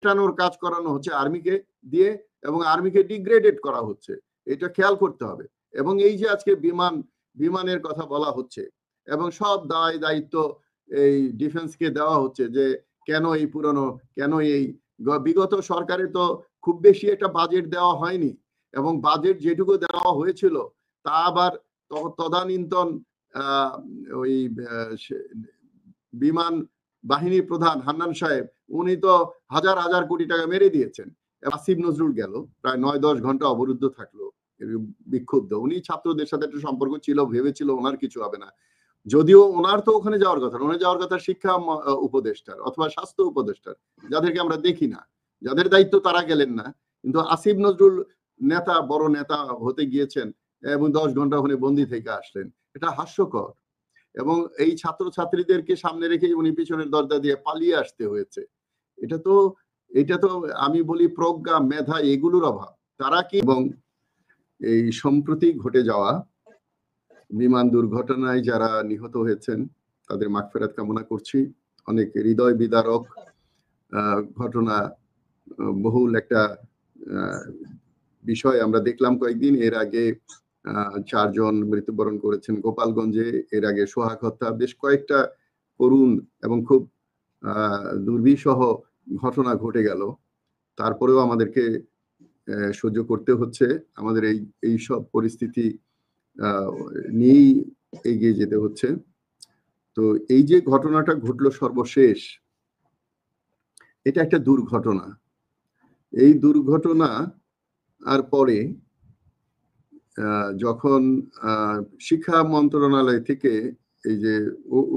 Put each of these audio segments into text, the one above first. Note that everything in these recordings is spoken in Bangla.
টানোর কাজ করানো হচ্ছে আর্মিকে দিয়ে এবং আর্মিকে ডিগ্রেডেড করা হচ্ছে, এটা খেয়াল করতে হবে। এবং এই যে আজকে বিমানের কথা বলা হচ্ছে এবং সব দায়িত্ব এই ডিফেন্সকে দেওয়া হচ্ছে, যে কেন এই পুরনো, কেন এই বিগত সরকারে তো খুব বেশি একটা বাজেট দেওয়া হয়নি, এবং বাজেট যেটুকু দেওয়া হয়েছিল তা আবার তদানীন্তন ওই বিমান বাহিনী প্রধান হান্নান সাহেব উনি তো হাজার হাজার কোটি টাকা মেরে দিয়েছেন। আসিফ নজরুল গেল, প্রায় 9-10 ঘন্টা অবরুদ্ধ থাকলো বিক্ষুব্ধ। উনি ছাত্রদের সাথে একটা সম্পর্ক ছিল, ভেবেছিল ওনার কিছু হবে না, যদিও ওনার তো ওখানে যাওয়ার কথা, ওখানে যাওয়ার কথা শিক্ষা উপদেষ্টার অথবা স্বাস্থ্য উপদেষ্টার, যাদেরকে আমরা দেখি না, যাদের দায়িত্ব তারা গেলেন না। কিন্তু আসিফ নজরুল নেতা, বড় নেতা হতে গিয়েছেন এবং 10 ঘন্টা ওখানে বন্দী থেকে আসলেন। এটা হাস্যকর। এবং এই ছাত্রছাত্রীদেরকে সামনে রেখে উনি পিছনের দরজা দিয়ে পালিয়ে আসতে হয়েছে। এটা তো আমি বলি প্রজ্ঞা, মেধা এগুলোর অভাব। তারা কি, এবং এই সম্প্রতি ঘটে যাওয়া বিমান দুর্ঘটনায় যারা নিহত হয়েছেন তাদের মাগফিরাত কামনা করছি। অনেক হৃদয় বিদারক ঘটনা, বহুল একটা বিষয় আমরা দেখলাম কয়েকদিন এর আগে। 4 জন মৃত্যুবরণ করেছেন গোপালগঞ্জে, এর আগে সোহাগ হত্যা, বেশ কয়েকটা করুণ এবং খুব দুর্বিষহ ঘটনা ঘটে গেল। তারপরেও আমাদেরকে সহ্য করতে হচ্ছে, আমাদের এই সব পরিস্থিতি নিয়েই এগিয়ে যেতে হচ্ছে। তো এই যে ঘটনাটা ঘটলো সর্বশেষ, এটা একটা দুর্ঘটনা। এই দুর্ঘটনা আর পরে যখন শিক্ষা মন্ত্রণালয় থেকে এই যে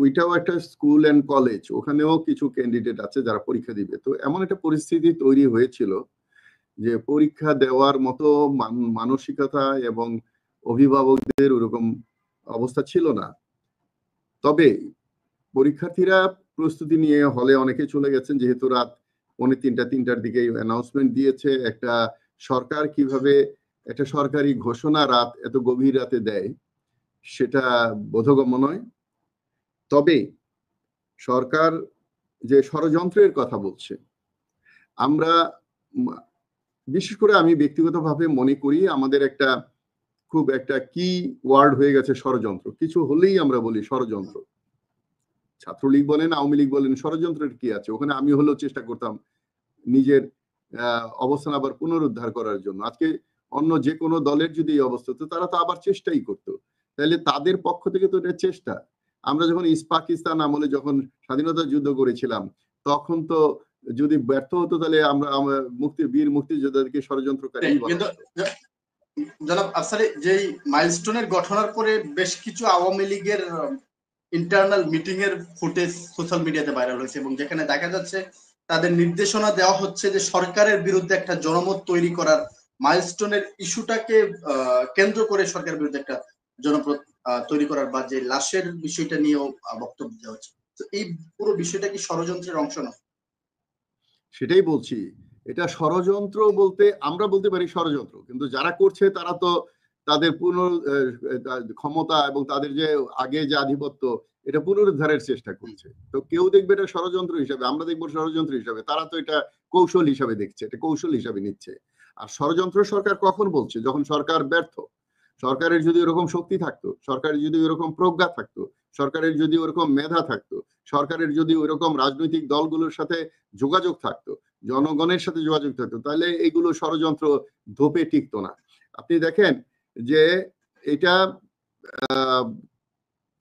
ওইটাও একটা স্কুল অ্যান্ড কলেজ, ওখানেও কিছু ক্যান্ডিডেট আছে যারা পরীক্ষা দিবে। তো এমন একটা পরিস্থিতি তৈরি হয়েছিল যে পরীক্ষা দেওয়ার মতো মানসিকতা এবং অভিভাবকদের ওরকম অবস্থা ছিল না। তবে পরীক্ষার্থীরা প্রস্তুতি নিয়ে হলে অনেকে চলে গেছেন, যেহেতু রাত 2:45-3টার দিকে অ্যানাউন্সমেন্ট দিয়েছে। একটা সরকার কিভাবে একটা সরকারি ঘোষণা এত গভীর রাতে দেয় সেটা বোধগম্য নয়। তবে সরকার যে ষড়যন্ত্রের কথা বলছে, আমরা বিশেষ করে আমি ব্যক্তিগতভাবে মনে করি আমাদের খুব একটা কি ওয়ার্ড হয়ে গেছে ষড়যন্ত্র। কিছু হলেই আমরা বলি ষড়যন্ত্র। ছাত্রলীগ বলেন, আওয়ামী লীগ বলেন, ষড়যন্ত্রের কি আছে ওখানে? আমি হলেও চেষ্টা করতাম নিজের অবস্থান আবার পুনরুদ্ধার করার জন্য। আজকে অন্য যে কোনো দলের যদি এই অবস্থা হতো, তারা তো আবার চেষ্টাই করতো। তাহলে তাদের পক্ষ থেকে তো এটা চেষ্টা। আমরা যখন ইস্ট পাকিস্তান আমলে যখন স্বাধীনতা যুদ্ধ করেছিলাম, তখন তো যদি ব্যর্থ হতো তাহলে আমরা বীর মুক্তিযোদ্ধাদেরকে ষড়যন্ত্রকারী বলা হতো। জনাব আফসারি, যেই মাইলস্টোনের ঘটনার পরে বেশ কিছু আওয়ামী লীগের ইন্টারনাল মিটিং এর ফুটেজ সোশ্যাল মিডিয়াতে ভাইরাল হয়েছে, এবং যেখানে দেখা যাচ্ছে তাদের নির্দেশনা দেওয়া হচ্ছে যে সরকারের বিরুদ্ধে একটা জনমত তৈরি করার, মাইলস্টোনের ইস্যুটাকে কেন্দ্র করে সরকারের বিরুদ্ধে একটা জনমত তৈরি করার, বা যে লাশের বিষয়টা নিয়েও বক্তব্য দেওয়া হচ্ছে। তো এই পুরো বিষয়টা কি ষড়যন্ত্রের অংশ না? সেটাই বলছি, এটা ষড়যন্ত্র বলতে আমরা বলতে পারি ষড়যন্ত্র, কিন্তু যারা করছে তারা তো তাদের ক্ষমতা এবং তাদের যে আগে যে আধিপত্য এটা পুনরুদ্ধারের চেষ্টা করছে। তো কেউ দেখবে এটা ষড়যন্ত্র হিসাবে, আমরা দেখবো ষড়যন্ত্র হিসাবে, তারা তো এটা কৌশল হিসাবে দেখছে, এটা কৌশল হিসাবে নিচ্ছে। আর ষড়যন্ত্র সরকার কখন বলছে? যখন সরকার ব্যর্থ। সরকারের যদি ওরকম শক্তি থাকতো, সরকারের যদি ওরকম প্রজ্ঞা থাকতো, সরকারের যদি ওরকম মেধা থাকতো, সরকারের যদি ওরকম রাজনৈতিক দলগুলোর সাথে যোগাযোগ থাকতো, জনগণের সাথে যোগাযোগ থাকতো, তাহলে এইগুলো ষড়যন্ত্র ধোপে টিকতো না। আপনি দেখেন যে এটা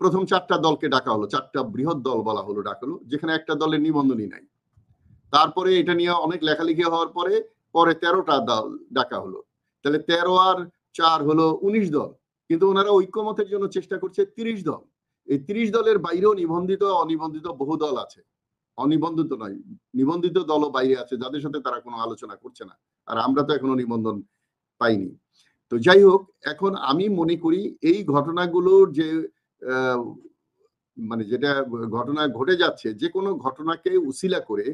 প্রথম 4টা দলকে ডাকা হলো, 4টা বৃহৎ দল বলা হলো, ডাকা হলো, যেখানে একটা দলের নিবন্ধনই নাই। তারপরে এটা নিয়ে অনেক লেখালেখি হওয়ার পরে 13টা দল ডাকা হলো। তাহলে 13 আর 4 হলো 19 দল। কিন্তু ওনারা ঐক্যমতের জন্য চেষ্টা করছে 30 দল। এই 30 দলের বাইরেও নিবন্ধিত অনিবন্ধিত বহু দল আছে। অনিবন্ধিত নয়, নিবন্ধিত দলও বাইরে আছে, যাদের সাথে তারা কোনো আলোচনা করছে না। আর আমরা তো এখনো নিবন্ধন পাইনি। তো যাই হোক, এখন আমি মনে করি এই ঘটনাগুলোর যে মানে যেটা ঘটনা ঘটে যাচ্ছে, যে কোনো ঘটনাকে উসিলা করে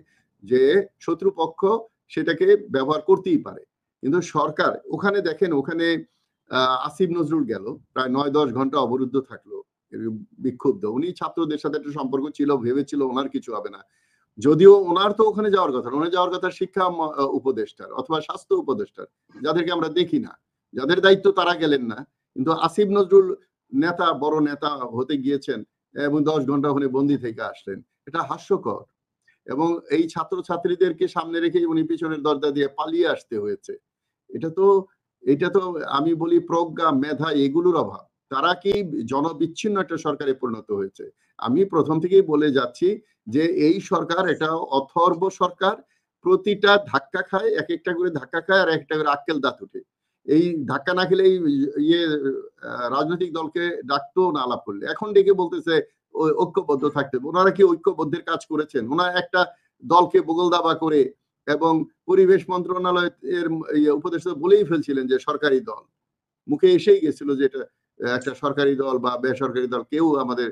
যে শত্রুপক্ষ সেটাকে ব্যবহার করতেই পারে। কিন্তু সরকার ওখানে দেখেন, ওখানে আসিফ নজরুল গেল, প্রায় 9-10 ঘন্টা অবরুদ্ধ থাকলো বিক্ষুব্ধ। উনি ছাত্রদের সাথে একটা সম্পর্ক ছিল, ভেবেছিল ওনার কিছু হবে না, যদিও ওনার তো ওখানে যাওয়ার কথা, ওখানে যাওয়ার কথা শিক্ষা উপদেষ্টার অথবা স্বাস্থ্য উপদেষ্টার, যাদেরকে আমরা দেখি না, যাদের দায়িত্ব তারা গেলেন না। কিন্তু আসিফ নজরুল নেতা, বড় নেতা হতে গিয়েছেন এবং 10 ঘন্টা ওখানে বন্দি থেকে আসলেন। এটা হাস্যকর। এবং এই ছাত্রছাত্রীদেরকে সামনে রেখে উনি পিছনের দরজা দিয়ে পালিয়ে আসতে হয়েছে। এটা তো আমি বলি প্রজ্ঞা, মেধা এগুলোর অভাব। তারা কি জনবিচ্ছিন্ন একটা সরকারে পরিণত হয়েছে। আমি প্রথম থেকেই বলে যাচ্ছি যে এই সরকার এটা অথর্ব সরকার। প্রতিটা ধাক্কা খায়, এক একটা করে ধাক্কা খায় আর একটা করে আক্কেল দাঁত উঠে। এই ধাক্কা না খেলে ইয়ে রাজনৈতিক দলকে ডাকতো না আলাপ করলে, এখন ডেকে বলতেছে ঐক্যবদ্ধ থাকতে। ওনারা কি ঐক্যবদ্ধের কাজ করেছেন? ওনারা একটা দলকে বগল দাবা করে এবং পরিবেশ মন্ত্রণালয়ের উপদেষ্টা বলেই ফেলছিলেন যে সরকারি দল, মুখে এসেই গেছিল যে এটা একটা সরকারি দল বা বেসরকারি দল, কেউ আমাদের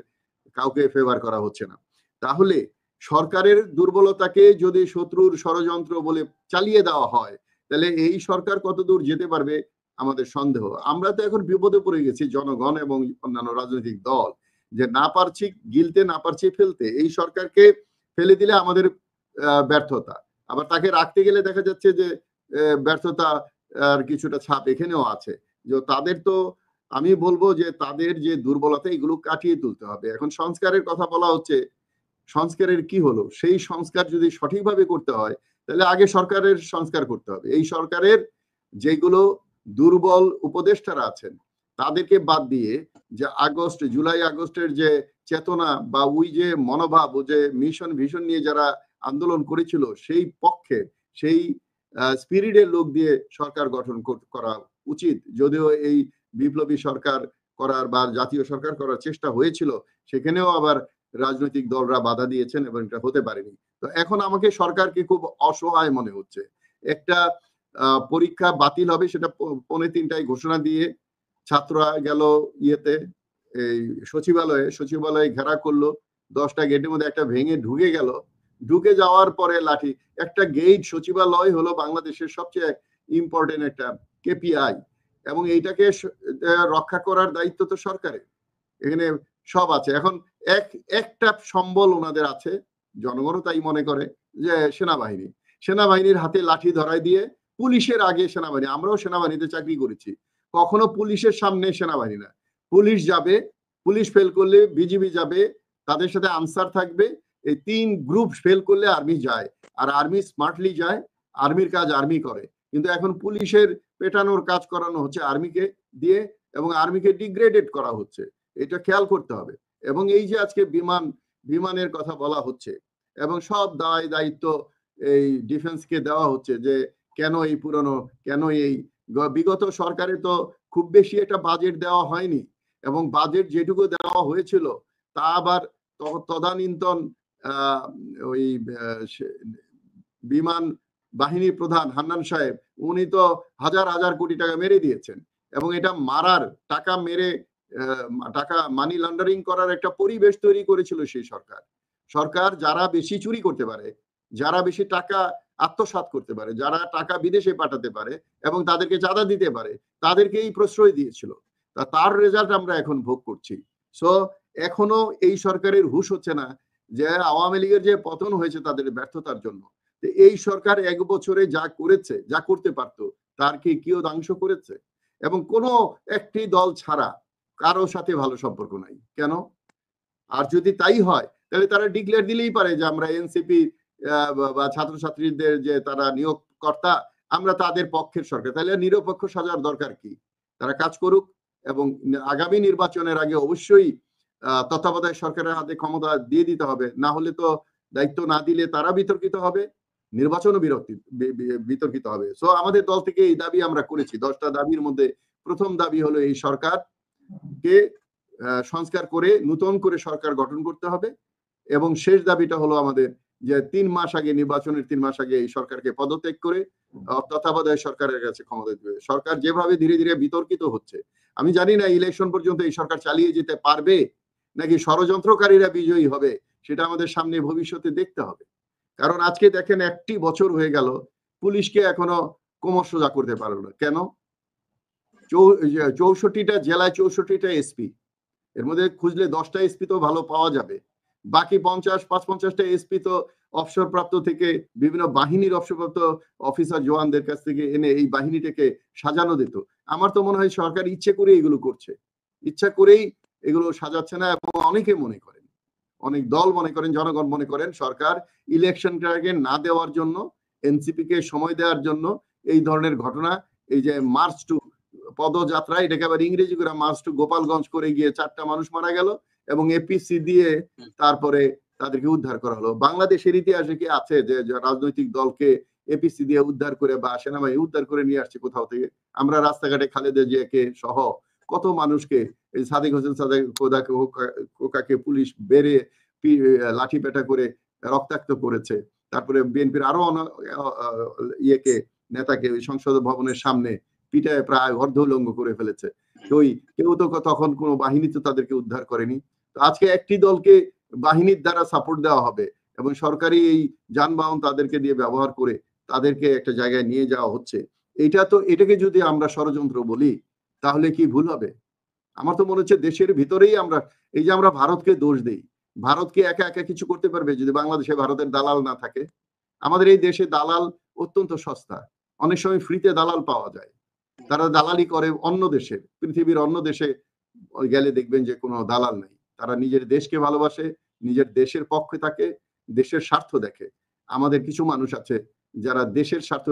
কাউকে ফেভার করা হচ্ছে না। তাহলে সরকারের দুর্বলতাকে যদি শত্রুর ষড়যন্ত্র বলে চালিয়ে দেওয়া হয়, তাহলে এই সরকার কতদূর যেতে পারবে আমাদের সন্দেহ। আমরা তো এখন বিপদে পড়ে গেছি, জনগণ এবং অন্যান্য রাজনৈতিক দল, যে না পারছি গিলতে, না পারছি ফেলতে। এই সরকারকে ফেলে দিলে আমাদের ব্যর্থতা, আবার তাকে রাখতে গেলে দেখা যাচ্ছে যে ব্যর্থতা আর কিছুটা ছাপ এখানেও আছে। যে তাদের তো আমি বলবো যে তাদের যে দুর্বলতা এগুলো কাটিয়ে তুলতে হবে। এখন সংস্কারের কথা বলা হচ্ছে, সংস্কারের কি হলো? সেই সংস্কার যদি সঠিকভাবে করতে হয় তাহলে আগে সরকারের সংস্কার করতে হবে। এই সরকারের যেগুলো দুর্বল উপদেষ্টারা আছেন তাদেরকে বাদ দিয়ে যে জুলাই আগস্টের যে চেতনা বা ওই যে মনোভাব, ও যে মিশন ভিশন নিয়ে যারা আন্দোলন করেছিল সেই পক্ষে, সেই স্পিরিটের লোক দিয়ে সরকার গঠন করা উচিত। যদিও এই বিপ্লবী সরকার করার বা জাতীয় সরকার করার চেষ্টা হয়েছিল, সেখানেও আবার রাজনৈতিক দলরা বাধা দিয়েছেন এবং এটা হতে পারেনি। তো এখন আমাকে সরকারকে খুব অসহায় মনে হচ্ছে। একটা পরীক্ষা বাতিল হবে, সেটা 2:45 ঘোষণা দিয়ে ছাত্ররা গেল ইয়েতে, এই সচিবালয়ে ঘেরা করলো, 10টা গেটের মধ্যে একটা ভেঙে ঢুকে গেল। ঢুকে যাওয়ার পরে লাঠি, একটা গেট, সচিবালয় হলো বাংলাদেশের সবচেয়ে ইম্পর্টেন্ট একটা কেপিআই, এবং এইটাকে রক্ষা করার দায়িত্ব তো সরকারের। এখানে সব আছে। এখন একটা সম্বল ওনাদের আছে, জনগণও তাই মনে করে, যে সেনাবাহিনীর হাতে লাঠি ধরাই দিয়ে পুলিশের আগে সেনাবাহিনী। আমরাও সেনাবাহিনীতে চাকরি করেছি, কখনো পুলিশের সামনে সেনাবাহিনী না। পুলিশ যাবে, পুলিশ ফেল করলে বিজিবি যাবে, তাদের সাথে আনসার থাকবে। এই 3 গ্রুপ ফেল করলে আর্মি যায়, আর আর্মি স্মার্টলি যায়, আর্মির কাজ আর্মি করে। কিন্তু এখন পুলিশের পেটানোর কাজ করানো হচ্ছে আর্মিকে দিয়ে, এবং আর্মিকে ডিগ্রেডেড করা হচ্ছে। এটা খেয়াল করতে হবে। এবং এই যে আজকে বিমানের কথা বলা হচ্ছে এবং সব দায়িত্ব এই ডিফেন্সকে দেওয়া হচ্ছে, যে কেন এই পুরনো, কেন এই বিগত সরকারে তো খুব বেশি একটা বাজেট দেওয়া হয়নি, এবং বাজেট যেটুকু দেওয়া হয়েছিল তা আবার তদানীন্তন ওই বিমান বাহিনী প্রধান হান্নান সাহেব, উনি তো হাজার হাজার কোটি টাকা মেরে দিয়েছেন, এবং এটা মারার টাকা মেরে টাকা মানি লন্ডারিং করার একটা পরিবেশ তৈরি করেছিল সেই সরকার। যারা বেশি চুরি করতে পারে, যারা বেশি টাকা আত্মসাৎ করতে পারে, যারা টাকা বিদেশে পাঠাতে পারে এবং তাদেরকে চাঁদা দিতে পারে, তাদেরকেই প্রশ্রয় দিয়েছিল। তার রেজাল্ট আমরা এখন ভোগ করছি। সো এখনো এই সরকারের হুঁশ হচ্ছে না যে আওয়ামী লীগের যে পতন হয়েছে তাদের ব্যর্থতার জন্য। এই সরকার 1 বছরে যা করেছে, যা করতে পারতো, তার কি কিয়দাংশ করেছে? এবং কোনো একটি দল ছাড়া কারো সাথে ভালো সম্পর্ক নাই। কেন? আর যদি তাই হয় তাহলে তারা ডিক্লেয়ার দিলেই পারে যে আমরা এনসিপি বা ছাত্রছাত্রীদের যে তারা নিয়োগকর্তা, আমরা তাদের পক্ষের সরকার। তাহলে নিরপেক্ষ সাজার দরকার কি? তারা কাজ করুক, এবং আগামী নির্বাচনের আগে অবশ্যই তত্ত্বাবধায়ক সরকারের হাতে ক্ষমতা দিয়ে দিতে হবে। না হলে তো দায়িত্ব না দিলে তারা বিতর্কিত হবে, নির্বাচনও বিতর্কিত হবে। সো আমাদের দল থেকে এই দাবি আমরা করেছি। 10টা দাবির মধ্যে প্রথম দাবি হলো এই সরকারকে সংস্কার করে নতুন করে সরকার গঠন করতে হবে, এবং শেষ দাবিটা হলো আমাদের যে 3 মাস আগে, নির্বাচনের 3 মাস আগে এই সরকারকে পদত্যাগ করে তত্ত্বাবধায়ক সরকারের কাছে ক্ষমতা দেবে। সরকার যেভাবে ধীরে ধীরে বিতর্কিত হচ্ছে, আমি জানি না ইলেকশন পর্যন্ত এই সরকার চালিয়ে যেতে পারবে নাকি ষড়যন্ত্রকারীরা বিজয়ী হবে, সেটা আমাদের সামনে ভবিষ্যতে দেখতে হবে। কারণ আজকে দেখেন 1টি বছর হয়ে গেল, পুলিশকে এখনো কোমর সোজা করতে পারলো না। কেন? 64টা জেলায় 64টা এসপি, এর মধ্যে খুঁজলে 10টা এসপি তো ভালো পাওয়া যাবে, বাকি 50-55টা এসপি তো অবসরপ্রাপ্ত থেকে বিভিন্ন বাহিনীর অবসরপ্রাপ্ত অফিসার জওয়ানদের কাছ থেকে এনে এই বাহিনীটাকে সাজানো দিত। আমার তো মনে হয় সরকার ইচ্ছে করে এগুলো করছে, ইচ্ছা করেই এগুলো সাজাচ্ছে না। এবং অনেকে মনে করেন, অনেক দল মনে করেন, জনগণ মনে করেন সরকার ইলেকশনটাকে না দেওয়ার জন্য, এনসিপি কে সময় দেওয়ার জন্য এই ধরনের ঘটনা, এই যে মার্চ টু পদযাত্রা, এটাকে আবার ইংরেজি করে মার্চ টু গোপালগঞ্জ করে গিয়ে 4টা মানুষ মারা গেল এবং এপিসি দিয়ে তারপরে তাদেরকে উদ্ধার করা হলো। বাংলাদেশের ইতিহাসে কি আছে যে রাজনৈতিক দলকে এপিসি দিয়ে উদ্ধার করে বা সেনাবাহিনী উদ্ধার করে নিয়ে আসছে কোথাও থেকে? আমরা রাস্তাঘাটে খালেদা জিয়াকে সহ কত মানুষকে, এই সাদিক হোসেন সাদেক কোকাকে পুলিশ বেড়ে লাঠি পেটা করে রক্তাক্ত করেছে। তারপরে বিএনপির আরো ইয়েকে নেতাকে ওই সংসদ ভবনের সামনে পিটায় প্রায় অর্ধউলঙ্গ করে ফেলেছে। ওই কেউ তো তখন কোনো বাহিনী তো তাদেরকে উদ্ধার করেনি। তো আজকে একটি দলকে বাহিনীর দ্বারা সাপোর্ট দেওয়া হবে এবং সরকারি এই যানবাহন তাদেরকে দিয়ে ব্যবহার করে তাদেরকে একটা জায়গায় নিয়ে যাওয়া হচ্ছে। এটাকে যদি আমরা ষড়যন্ত্র বলি তাহলে কি ভুল হবে? আমার তো মনে হচ্ছে দেশের ভিতরেই আমরা, এই যে আমরা ভারতকে দোষ দেই, ভারতকে একা একা কিছু করতে পারবে যদি বাংলাদেশে ভারতের দালাল না থাকে? আমাদের এই দেশে দালাল অত্যন্ত সস্তা, অনেক সময় ফ্রিতে দালাল পাওয়া যায়। তারা দালালি করে অন্য দেশের, পৃথিবীর অন্য দেশে গেলে দেখবেন যে কোনো দালাল নেই। তারা নিজের দেশকে ভালোবাসে, নিজের দেশের পক্ষে থাকে, দেশের স্বার্থ দেখে। আমাদের কিছু মানুষ আছে যারা দেশের স্বার্থ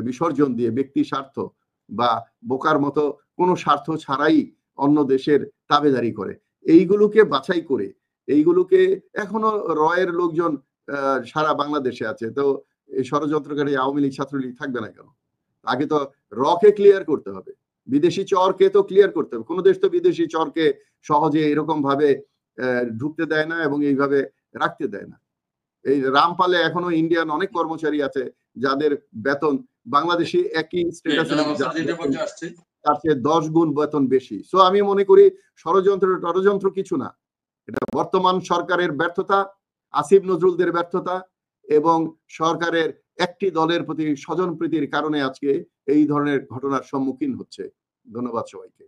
বিসর্জন দিয়ে ব্যক্তি স্বার্থ বা বোকার মতো কোনো স্বার্থ ছাড়াই অন্য দেশের তাবেদারি করে। এইগুলোকে বাছাই করে, এইগুলোকে এখনো রয়ের লোকজন সারা বাংলাদেশে আছে। তো এই ষড়যন্ত্রকারী আওয়ামী লীগ ছাত্রলীগ থাকবে না কেন? আগে তো রকে ক্লিয়ার করতে হবে, বিদেশি চরকে তো ক্লিয়ার করতে হবে। কোনো দেশ তো বিদেশি চরকে সহজে এরকম ভাবে ঢুকতে দেয় না এবং এইভাবে রাখতে দেয় না। এই রামপালে এখনো ইন্ডিয়ান অনেক কর্মচারী আছে যাদের বেতন বাংলাদেশি একই স্ট্যাটাসে তার চেয়ে 10 গুণ বেতন বেশি। সো আমি মনে করি ষড়যন্ত্র কিছু না, এটা বর্তমান সরকারের ব্যর্থতা, আসিফ নজরুলদের ব্যর্থতা এবং সরকারের একটি দলের প্রতি স্বজনপ্রীতির কারণে আজকে এই ধরনের ঘটনার সম্মুখীন হচ্ছে। ধন্যবাদ সবাইকে।